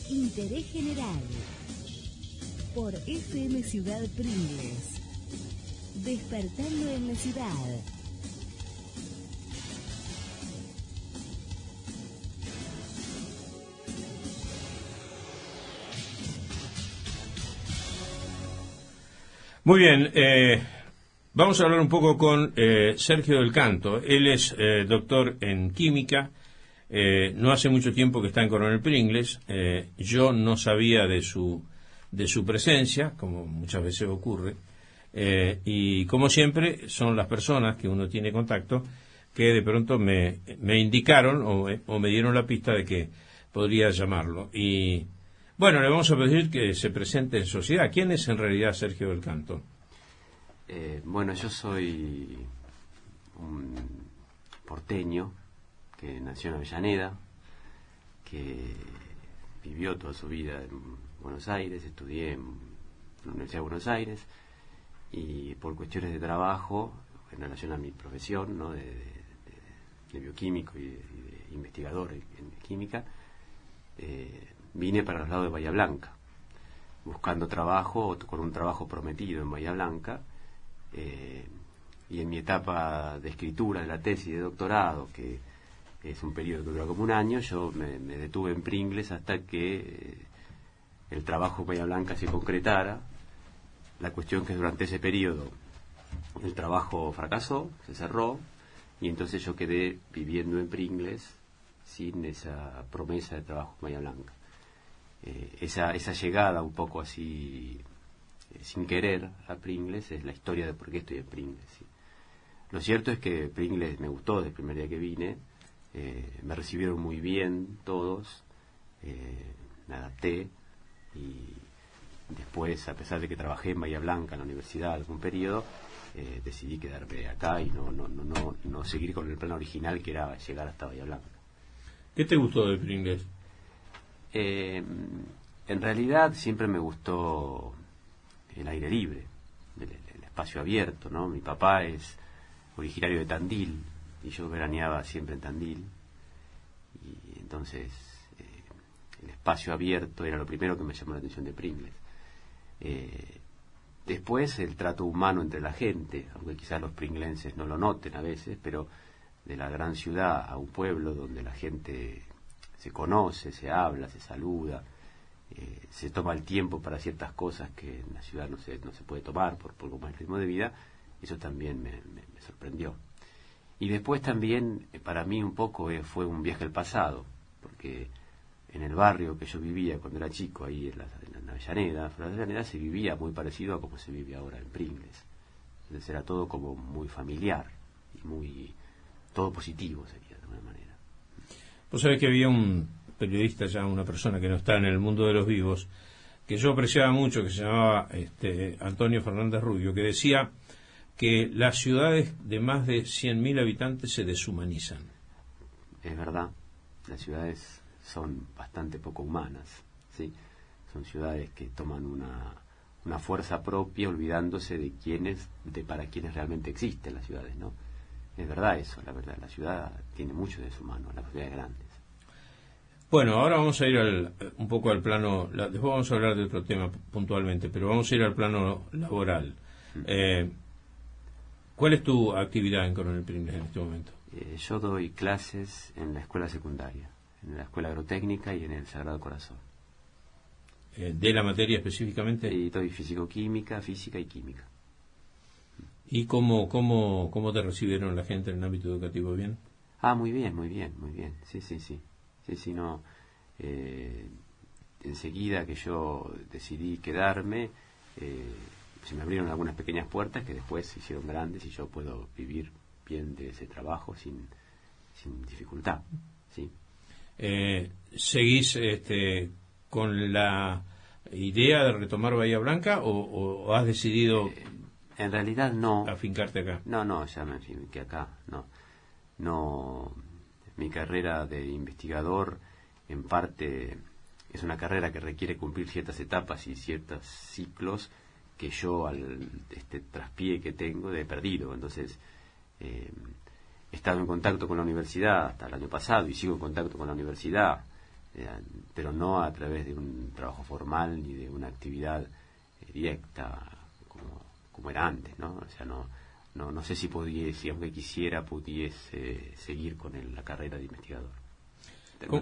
Interés General por FM Ciudad Pringles. Despertando en la ciudad. Muy bien, vamos a hablar un poco con Sergio del Canto. Él es doctor en química, no hace mucho tiempo que está en Coronel Pringles. Yo no sabía de su presencia, como muchas veces ocurre, y como siempre son las personas que uno tiene contacto que de pronto me indicaron o me dieron la pista de que podría llamarlo. Y bueno, le vamos a pedir que se presente en sociedad. ¿Quién es en realidad Sergio del Canto? Bueno, yo soy un porteño que nació en Avellaneda, que vivió toda su vida en Buenos Aires, estudié en la Universidad de Buenos Aires y por cuestiones de trabajo, en relación a mi profesión, ¿no? de bioquímico y de investigador en química, vine para los lados de Bahía Blanca, buscando trabajo, con un trabajo prometido en Bahía Blanca, y en mi etapa de escritura de la tesis de doctorado, que es un periodo que dura como un año, yo me detuve en Pringles hasta que el trabajo en Bahía Blanca se concretara. La cuestión que durante ese periodo el trabajo fracasó, se cerró, y entonces yo quedé viviendo en Pringles sin esa promesa de trabajo en Bahía Blanca. Esa llegada un poco así sin querer a Pringles es la historia de por qué estoy en Pringles, ¿sí? Lo cierto es que Pringles me gustó desde el primer día que vine, me recibieron muy bien todos, me adapté y después, a pesar de que trabajé en Bahía Blanca en la universidad algún periodo, decidí quedarme acá y no seguir con el plan original, que era llegar hasta Bahía Blanca. ¿Qué te gustó de Pringles? En realidad siempre me gustó el aire libre, el espacio abierto, ¿no? Mi papá es originario de Tandil y yo veraneaba siempre en Tandil, y entonces el espacio abierto era lo primero que me llamó la atención de Pringles. Después el trato humano entre la gente, aunque quizás los pringlenses no lo noten a veces, pero de la gran ciudad a un pueblo donde la gente se conoce, se habla, se saluda, se toma el tiempo para ciertas cosas que en la ciudad no se puede tomar por cómo es el ritmo de vida. Eso también me sorprendió. Y después también, para mí un poco fue un viaje al pasado, porque en el barrio que yo vivía cuando era chico, ahí en la Avellaneda, se vivía muy parecido a como se vive ahora en Pringles. Entonces era todo como muy familiar y todo positivo sería de alguna manera. Vos sabés que había un periodista, ya una persona que no está en el mundo de los vivos, que yo apreciaba mucho, que se llamaba Antonio Fernández Rubio, que decía que las ciudades de más de 100.000 habitantes se deshumanizan. Es verdad, las ciudades son bastante poco humanas, ¿sí? Son ciudades que toman una fuerza propia, olvidándose para quienes realmente existen las ciudades, ¿no? Es verdad eso, la verdad, la ciudad tiene mucho de deshumano, las ciudades grandes. Bueno, ahora vamos a ir un poco al plano, después vamos a hablar de otro tema puntualmente, pero vamos a ir al plano laboral. ¿Cuál es tu actividad en Coronel Pringles en este momento? Yo doy clases en la escuela secundaria, en la escuela agrotécnica y en el Sagrado Corazón. ¿De la materia específicamente? Y doy física y química. ¿Y cómo te recibieron la gente en el ámbito educativo? ¿Bien? Muy bien. Sí, no. Enseguida que yo decidí quedarme, se me abrieron algunas pequeñas puertas que después se hicieron grandes y yo puedo vivir bien de ese trabajo sin dificultad, ¿sí? ¿Seguís con la idea de retomar Bahía Blanca o has decidido en realidad no afincarte acá? No, ya me afinqué acá. No, mi carrera de investigador en parte es una carrera que requiere cumplir ciertas etapas y ciertos ciclos que yo al traspié que tengo he perdido. Entonces he estado en contacto con la universidad hasta el año pasado y sigo en contacto con la universidad pero no a través de un trabajo formal ni de una actividad directa como era antes, ¿no? O sea, no sé si aunque quisiera, pudiese seguir con la carrera de investigador.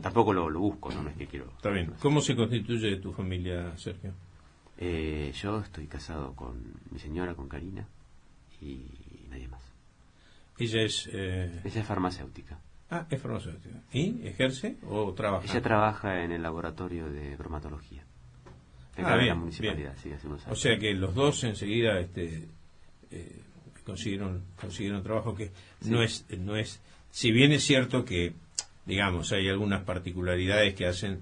Tampoco lo busco, no es que quiero. Está bien. ¿Cómo se constituye tu familia, Sergio? Yo estoy casado con mi señora, con Karina, y nadie más. Ella es... Ella es farmacéutica. Es farmacéutica. ¿Y ejerce o trabaja? Ella trabaja en el laboratorio de bromatología. De la municipalidad, sí, hace unos años. O sea que los dos enseguida consiguieron trabajo que sí. no es, si bien es cierto que, digamos, hay algunas particularidades que hacen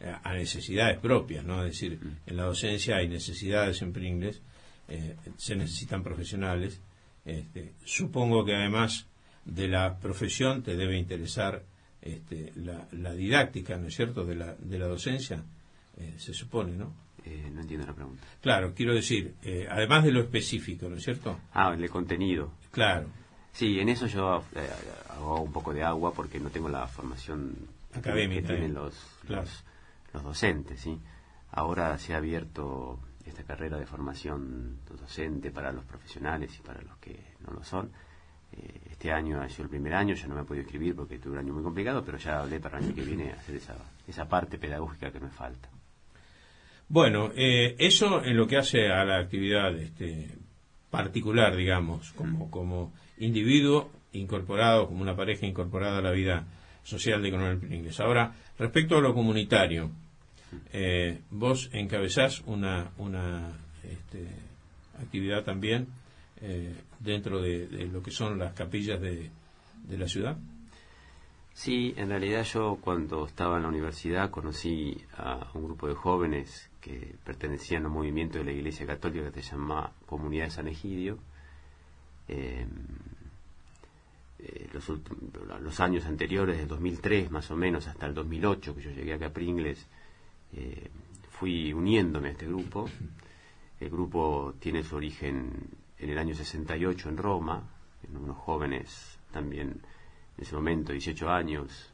a necesidades propias, ¿no? Es decir, en la docencia hay necesidades en Pringles, se necesitan profesionales. Supongo que además de la profesión te debe interesar la didáctica, ¿no es cierto?, de la docencia, se supone, ¿no? No entiendo la pregunta. Claro, quiero decir, además de lo específico, ¿no es cierto? El contenido. Claro. Sí, en eso yo hago un poco de agua porque no tengo la formación académica que tienen los docentes, ¿sí? Ahora se ha abierto esta carrera de formación docente para los profesionales y para los que no lo son. Este año ha sido el primer año, ya no me he podido inscribir porque tuve un año muy complicado, pero ya hablé para el año que viene hacer esa parte pedagógica que me falta. Bueno, eso en lo que hace a la actividad particular, digamos, como individuo incorporado, como una pareja incorporada a la vida social de Coronel Pringles. Ahora, respecto a lo comunitario, vos encabezás una actividad también dentro de lo que son las capillas de la ciudad. Sí, en realidad yo cuando estaba en la universidad conocí a un grupo de jóvenes que pertenecían a un movimiento de la Iglesia Católica que se llama Comunidad de San Egidio. Los años anteriores, del 2003 más o menos hasta el 2008, que yo llegué acá a Pringles, fui uniéndome a este grupo. El grupo tiene su origen en el año 68 en Roma, en unos jóvenes también en ese momento, 18 años,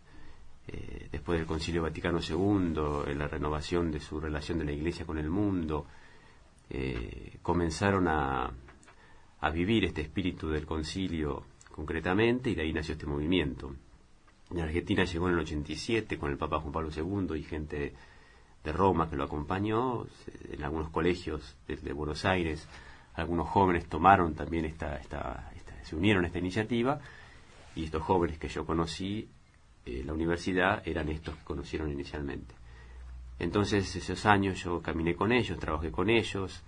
después del Concilio Vaticano II, en la renovación de su relación de la Iglesia con el mundo, comenzaron a vivir este espíritu del concilio concretamente, y de ahí nació este movimiento. En Argentina llegó en el 87 con el Papa Juan Pablo II y gente de Roma que lo acompañó. En algunos colegios de Buenos Aires algunos jóvenes tomaron también se unieron a esta iniciativa, y estos jóvenes que yo conocí en la universidad eran estos que conocieron inicialmente. Entonces esos años yo caminé con ellos, trabajé con ellos,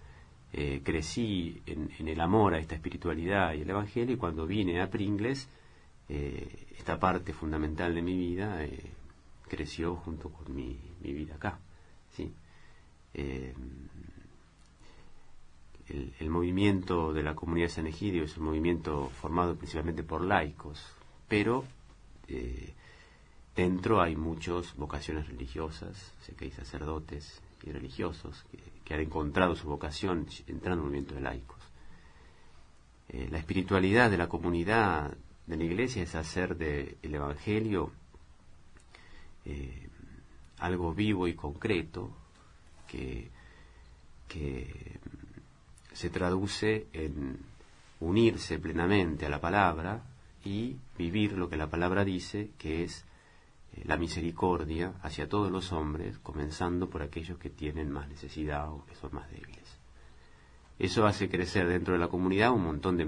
crecí en el amor a esta espiritualidad y el Evangelio, y cuando vine a Pringles, esta parte fundamental de mi vida creció junto con mi vida acá, ¿sí? El movimiento de la Comunidad de San Egidio es un movimiento formado principalmente por laicos, pero dentro hay muchas vocaciones religiosas. Sé que hay sacerdotes y religiosos que han encontrado su vocación entrando en un movimiento de laicos. La espiritualidad de la comunidad de la Iglesia es hacer del Evangelio algo vivo y concreto que se traduce en unirse plenamente a la palabra y vivir lo que la palabra dice, que es la misericordia hacia todos los hombres, comenzando por aquellos que tienen más necesidad o que son más débiles. Eso hace crecer dentro de la comunidad un montón de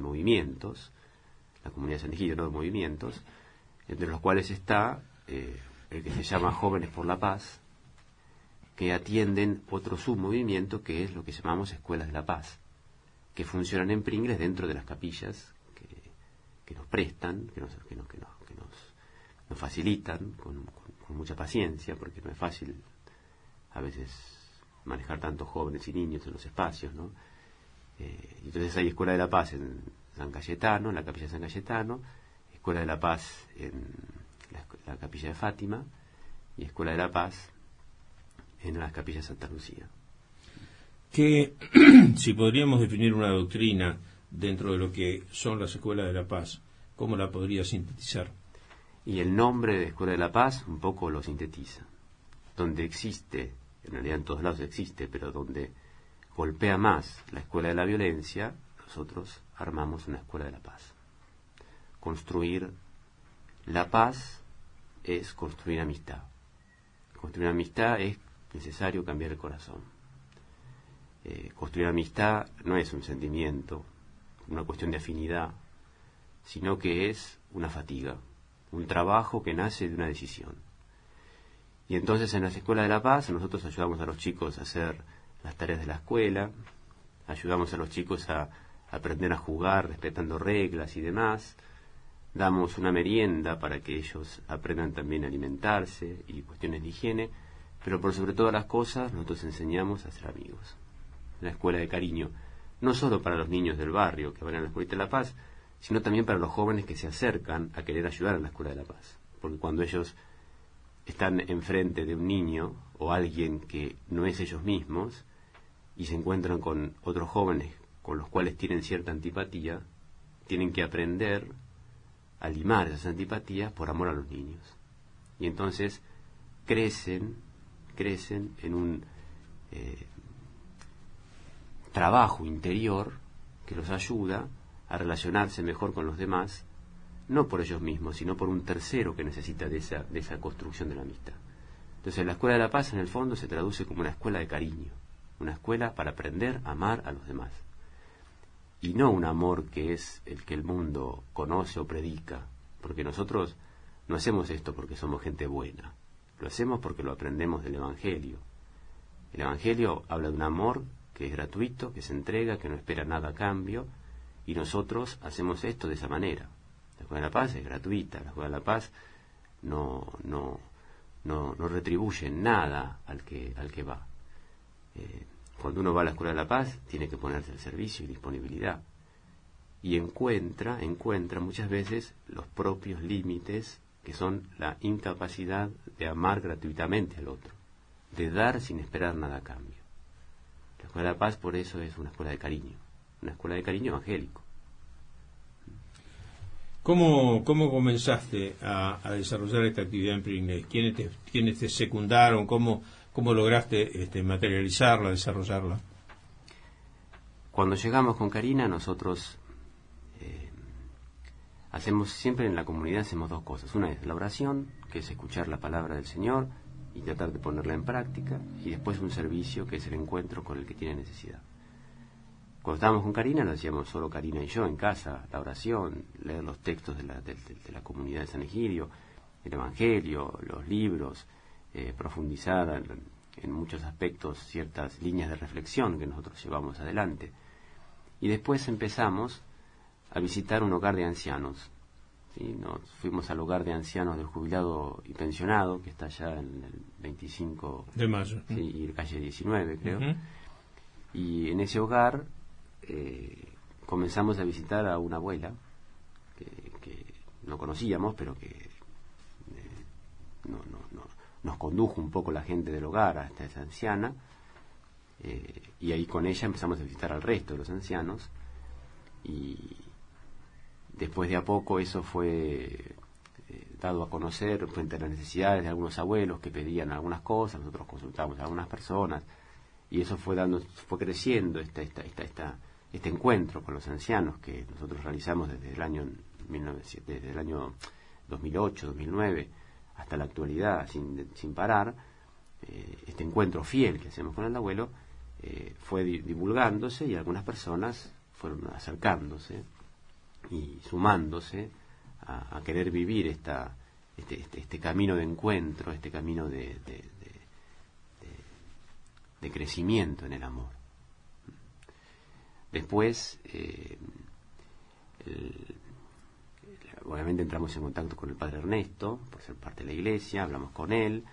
movimientos, la comunidad de San Egidio, no de movimientos, entre los cuales está el que se llama Jóvenes por la Paz, que atienden otro submovimiento que es lo que llamamos Escuelas de la Paz, que funcionan en Pringles dentro de las capillas que nos prestan, que nos facilitan con mucha paciencia, porque no es fácil a veces manejar tantos jóvenes y niños en los espacios, ¿no? Entonces hay Escuela de la Paz en San Cayetano, en la capilla de San Cayetano, Escuela de la Paz en la capilla de Fátima, y Escuela de la Paz en las capillas de Santa Lucía. Que si podríamos definir una doctrina dentro de lo que son las Escuelas de la Paz, ¿cómo la podría sintetizar? Y el nombre de Escuela de la Paz un poco lo sintetiza. donde existe, en realidad en todos lados existe, pero donde golpea más la escuela de la violencia, nosotros armamos una escuela de la paz. Construir la paz es construir amistad. Construir amistad es necesario cambiar el corazón. Construir amistad no es un sentimiento, una cuestión de afinidad, sino que es una fatiga, un trabajo que nace de una decisión. Y entonces en la Escuela de la Paz nosotros ayudamos a los chicos a hacer las tareas de la escuela, ayudamos a los chicos a aprender a jugar respetando reglas y demás, damos una merienda para que ellos aprendan también a alimentarse y cuestiones de higiene, pero por sobre todas las cosas nosotros enseñamos a ser amigos. La escuela de cariño, no solo para los niños del barrio que van a la Escuela de la Paz, sino también para los jóvenes que se acercan a querer ayudar a la Escuela de la Paz. Porque cuando ellos están enfrente de un niño o alguien que no es ellos mismos y se encuentran con otros jóvenes con los cuales tienen cierta antipatía, tienen que aprender a limar esas antipatías por amor a los niños. Y entonces crecen en un trabajo interior que los ayuda a relacionarse mejor con los demás, no por ellos mismos, sino por un tercero que necesita de esa construcción de la amistad. Entonces la Escuela de la Paz en el fondo se traduce como una escuela de cariño, una escuela para aprender a amar a los demás. Y no un amor que es el que el mundo conoce o predica, porque nosotros no hacemos esto porque somos gente buena, lo hacemos porque lo aprendemos del Evangelio. El Evangelio habla de un amor que es gratuito, que se entrega, que no espera nada a cambio, y nosotros hacemos esto de esa manera. La Escuela de la Paz es gratuita, la Escuela de la Paz no retribuye nada al que va. Cuando uno va a la Escuela de la Paz tiene que ponerse al servicio y disponibilidad, y encuentra muchas veces los propios límites, que son la incapacidad de amar gratuitamente al otro, de dar sin esperar nada a cambio. La Escuela de la Paz por eso es una escuela de cariño evangélico. ¿Cómo comenzaste a desarrollar esta actividad en Pringles? ¿Quiénes te secundaron? ¿Cómo lograste materializarla, desarrollarla? Cuando llegamos con Karina, nosotros hacemos siempre en la comunidad hacemos dos cosas. Una es la oración, que es escuchar la palabra del Señor y tratar de ponerla en práctica, y después un servicio, que es el encuentro con el que tiene necesidad. Cuando estábamos con Karina, lo hacíamos solo Karina y yo en casa, la oración, leer los textos de la comunidad de San Egidio, el Evangelio, los libros, profundizar en muchos aspectos ciertas líneas de reflexión que nosotros llevamos adelante. Y después empezamos a visitar un hogar de ancianos. ¿Sí? Nos fuimos al hogar de ancianos del jubilado y pensionado, que está allá en el 25 de mayo. Sí, y calle 19, creo. Uh-huh. Y en ese hogar comenzamos a visitar a una abuela que no conocíamos, pero que nos condujo un poco la gente del hogar hasta esa anciana, y ahí con ella empezamos a visitar al resto de los ancianos, y después de a poco eso fue dado a conocer frente a las necesidades de algunos abuelos que pedían algunas cosas. Nosotros consultamos a algunas personas, y eso fue creciendo este encuentro con los ancianos que nosotros realizamos desde el año 2008, 2009 hasta la actualidad sin parar. Este encuentro fiel que hacemos con el abuelo fue divulgándose, y algunas personas fueron acercándose y sumándose a querer vivir este camino de encuentro, este camino de crecimiento en el amor. Después, obviamente entramos en contacto con el padre Ernesto, por ser parte de la iglesia, hablamos con él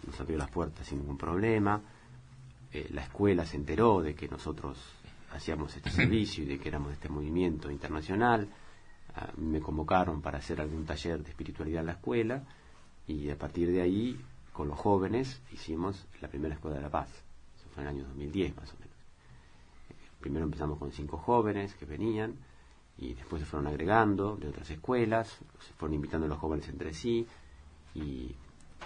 nos abrió las puertas sin ningún problema. La escuela se enteró de que nosotros hacíamos este servicio y de que éramos de este movimiento internacional. Me convocaron para hacer algún taller de espiritualidad en la escuela, y a partir de ahí, con los jóvenes, hicimos la primera Escuela de la Paz. Eso fue en el año 2010 más o menos. Primero empezamos con 5 jóvenes que venían, y después se fueron agregando de otras escuelas, se fueron invitando a los jóvenes entre sí, y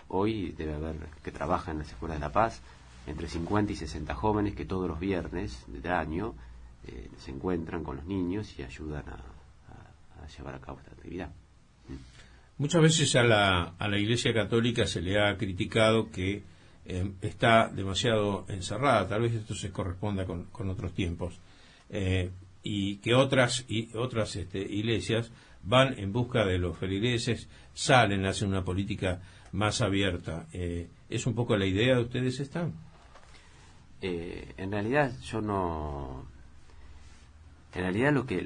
Hoy debe haber, que trabaja en las escuelas de La Paz, entre 50 y 60 jóvenes que todos los viernes del año se encuentran con los niños y ayudan a llevar a cabo esta actividad. Muchas veces a la Iglesia Católica se le ha criticado que está demasiado encerrada, tal vez esto se corresponda con otros tiempos, y que otras iglesias van en busca de los feligreses, salen, hacen una política más abierta. ¿Es un poco la idea de ustedes esta? En realidad yo no... En realidad lo que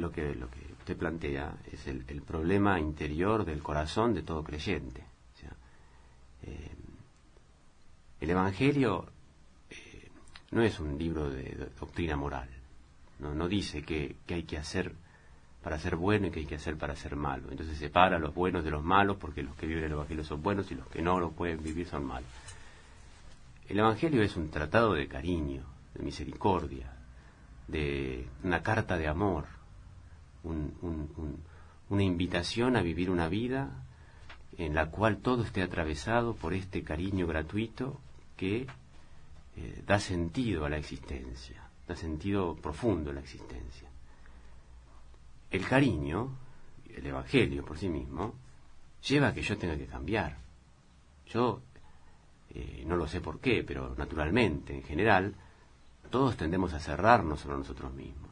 usted plantea es el problema interior del corazón de todo creyente. O sea, el Evangelio no es un libro de doctrina moral. No dice qué hay que hacer para ser bueno y qué hay que hacer para ser malo. Entonces separa a los buenos de los malos, porque los que viven el Evangelio son buenos y los que no lo pueden vivir son malos. El Evangelio es un tratado de cariño, de misericordia, de una carta de amor, una invitación a vivir una vida en la cual todo esté atravesado por este cariño gratuito que da sentido a la existencia, da sentido profundo a la existencia. El cariño, el Evangelio por sí mismo, lleva a que yo tenga que cambiar. Yo no lo sé por qué, pero naturalmente, en general, todos tendemos a cerrarnos sobre nosotros mismos,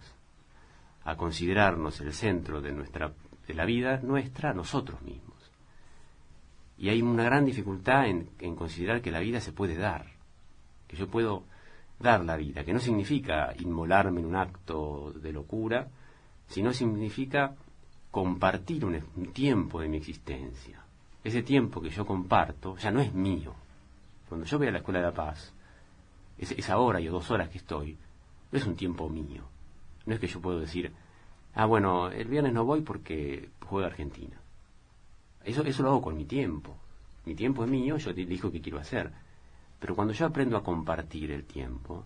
a considerarnos el centro de la vida nuestra, nosotros mismos. Y hay una gran dificultad en considerar que la vida se puede dar, que yo puedo dar la vida, que no significa inmolarme en un acto de locura, sino significa compartir un tiempo de mi existencia. Ese tiempo que yo comparto ya no es mío. Cuando yo voy a la Escuela de la Paz, esa hora y 2 horas que estoy, no es un tiempo mío. No es que yo puedo decir, bueno, el viernes no voy porque juega Argentina. Eso lo hago con mi tiempo. Mi tiempo es mío, yo elijo qué quiero hacer. Pero cuando yo aprendo a compartir el tiempo,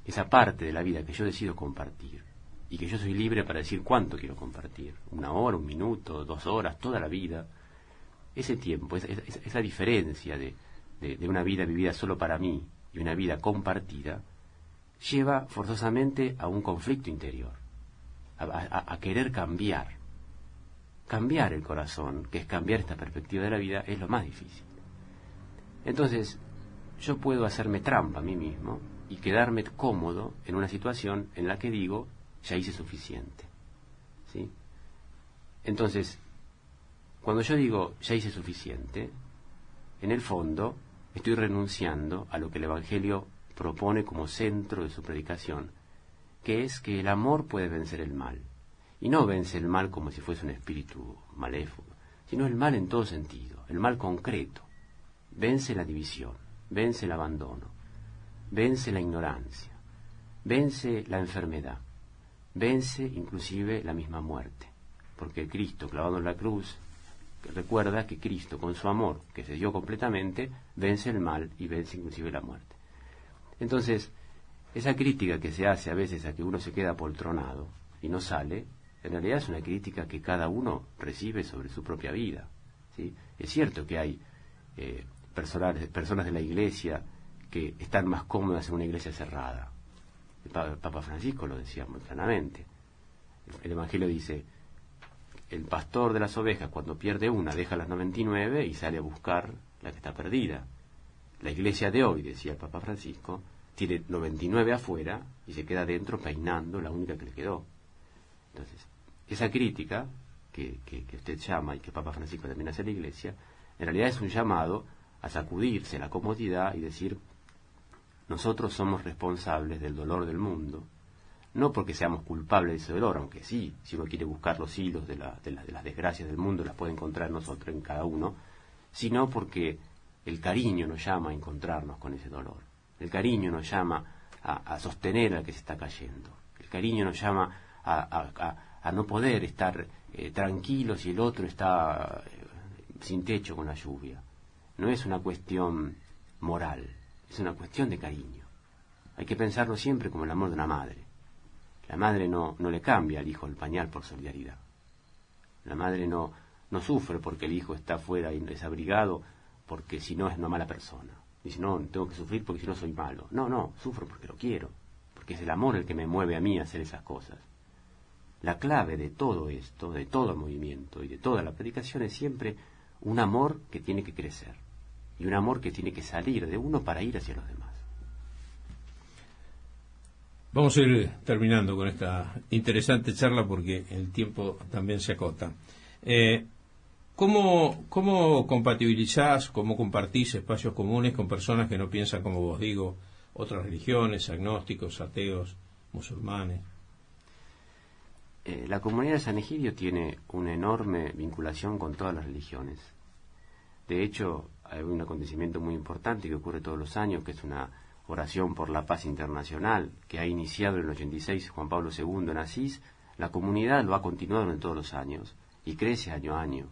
esa parte de la vida que yo decido compartir, y que yo soy libre para decir cuánto quiero compartir, 1 hora, 1 minuto, 2 horas, toda la vida, ese tiempo, esa diferencia de una vida vivida solo para mí y una vida compartida, lleva forzosamente a un conflicto interior, a querer cambiar. Cambiar el corazón, que es cambiar esta perspectiva de la vida, es lo más difícil. Entonces, yo puedo hacerme trampa a mí mismo y quedarme cómodo en una situación en la que digo, ya hice suficiente. ¿Sí? Entonces, cuando yo digo, ya hice suficiente, en el fondo estoy renunciando a lo que el Evangelio propone como centro de su predicación, que es que el amor puede vencer el mal. Y no vence el mal como si fuese un espíritu maléfico, sino el mal en todo sentido, el mal concreto. Vence la división, vence el abandono, vence la ignorancia, vence la enfermedad, vence inclusive la misma muerte. Porque Cristo, clavado en la cruz, recuerda que Cristo, con su amor, que se dio completamente, vence el mal y vence inclusive la muerte. Entonces, esa crítica que se hace a veces a que uno se queda apoltronado y no sale, en realidad es una crítica que cada uno recibe sobre su propia vida. ¿Sí? Es cierto que hay personas de la Iglesia que están más cómodas en una iglesia cerrada. El Papa Francisco lo decía muy claramente. El Evangelio dice, el pastor de las ovejas cuando pierde una deja las 99 y sale a buscar la que está perdida. La iglesia de hoy, decía el Papa Francisco, tiene 99 afuera y se queda dentro peinando la única que le quedó. Entonces, esa crítica que usted llama y que Papa Francisco también hace a la Iglesia, en realidad es un llamado a sacudirse la comodidad y decir, nosotros somos responsables del dolor del mundo, no porque seamos culpables de ese dolor, aunque sí, si uno quiere buscar los hilos de las desgracias del mundo, las puede encontrar nosotros en cada uno, sino porque el cariño nos llama a encontrarnos con ese dolor. El cariño nos llama a sostener al que se está cayendo. El cariño nos llama a no poder estar tranquilos si el otro está sin techo con la lluvia. No es una cuestión moral, es una cuestión de cariño. Hay que pensarlo siempre como el amor de una madre. La madre no le cambia al hijo el pañal por solidaridad. La madre no sufre porque el hijo está fuera y desabrigado porque si no es una mala persona. Y si no, tengo que sufrir porque si no soy malo. No, sufro porque lo quiero. Porque es el amor el que me mueve a mí a hacer esas cosas. La clave de todo esto, de todo el movimiento y de toda la predicación es siempre un amor que tiene que crecer. Y un amor que tiene que salir de uno para ir hacia los demás. Vamos a ir terminando con esta interesante charla porque el tiempo también se acota. ¿Cómo compatibilizás, cómo compartís espacios comunes con personas que no piensan como vos, digo, otras religiones, agnósticos, ateos, musulmanes? La comunidad de San Egidio tiene una enorme vinculación con todas las religiones. De hecho, hay un acontecimiento muy importante que ocurre todos los años, que es una oración por la paz internacional, que ha iniciado en el 86 Juan Pablo II en Asís. La comunidad lo ha continuado en todos los años y crece año a año.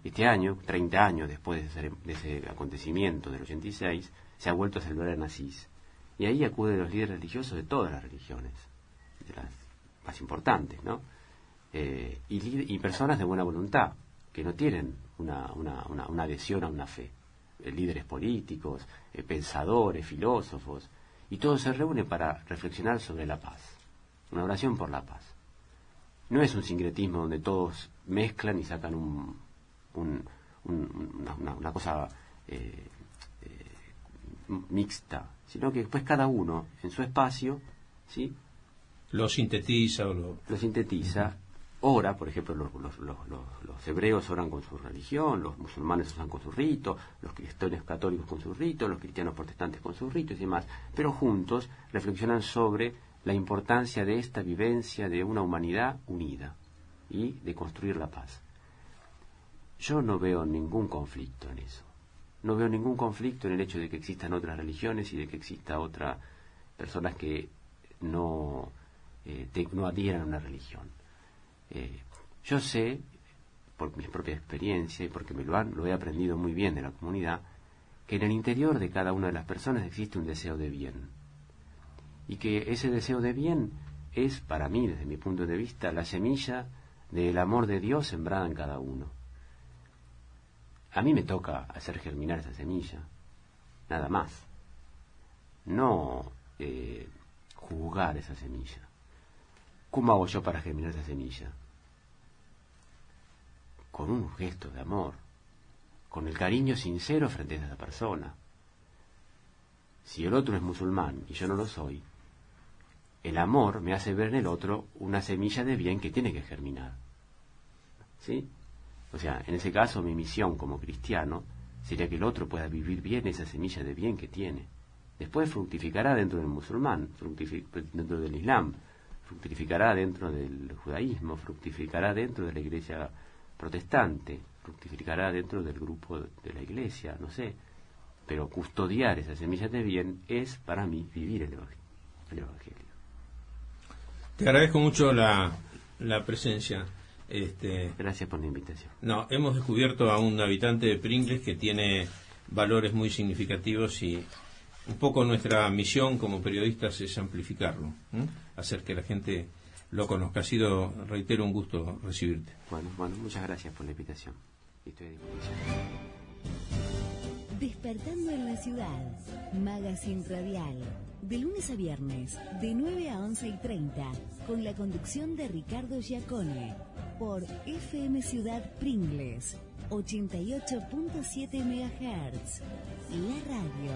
Este año, 30 años después de ese acontecimiento del 86, se ha vuelto a celebrar en Asís. Y ahí acuden los líderes religiosos de todas las religiones, de las más importantes, ¿no? Y personas de buena voluntad, que no tienen una adhesión a una fe. Líderes políticos, pensadores, filósofos, y todos se reúnen para reflexionar sobre la paz. Una oración por la paz. No es un sincretismo donde todos mezclan y sacan una cosa mixta, sino que después cada uno en su espacio, ¿sí?, lo sintetiza lo sintetiza. Ora, por ejemplo, los hebreos oran con su religión, los musulmanes oran con su rito, los cristianos católicos con su rito, los cristianos protestantes con sus ritos y demás, pero juntos reflexionan sobre la importancia de esta vivencia de una humanidad unida y de construir la paz. Yo no veo ningún conflicto en eso. No veo ningún conflicto en el hecho de que existan otras religiones y de que exista otras personas que no adhieran a una religión. Yo sé, por mi propia experiencia y porque lo he aprendido muy bien de la comunidad, que en el interior de cada una de las personas existe un deseo de bien. Y que ese deseo de bien es, para mí, desde mi punto de vista, la semilla del amor de Dios sembrada en cada uno. A mí me toca hacer germinar esa semilla, nada más. No juzgar esa semilla. ¿Cómo hago yo para germinar esa semilla? Con un gesto de amor, con el cariño sincero frente a esa persona. Si el otro es musulmán y yo no lo soy, el amor me hace ver en el otro una semilla de bien que tiene que germinar. ¿Sí? O sea, en ese caso mi misión como cristiano sería que el otro pueda vivir bien esa semilla de bien que tiene. Después fructificará dentro del musulmán, dentro del islam, fructificará dentro del judaísmo, fructificará dentro de la iglesia protestante, fructificará dentro del grupo de la iglesia, no sé. Pero custodiar esas semillas de bien es, para mí, vivir el Evangelio. Te agradezco mucho la presencia. Gracias por la invitación. No, hemos descubierto a un habitante de Pringles que tiene valores muy significativos y un poco nuestra misión como periodistas es amplificarlo, hacer que la gente lo conozca. Ha sido, reitero, un gusto recibirte. Bueno, muchas gracias por la invitación. Estoy a disposición. Despertando en la ciudad, Magazine Radial, de lunes a viernes, de 9 a 11:30, con la conducción de Ricardo Giacone, por FM Ciudad Pringles, 88.7 MHz, la radio.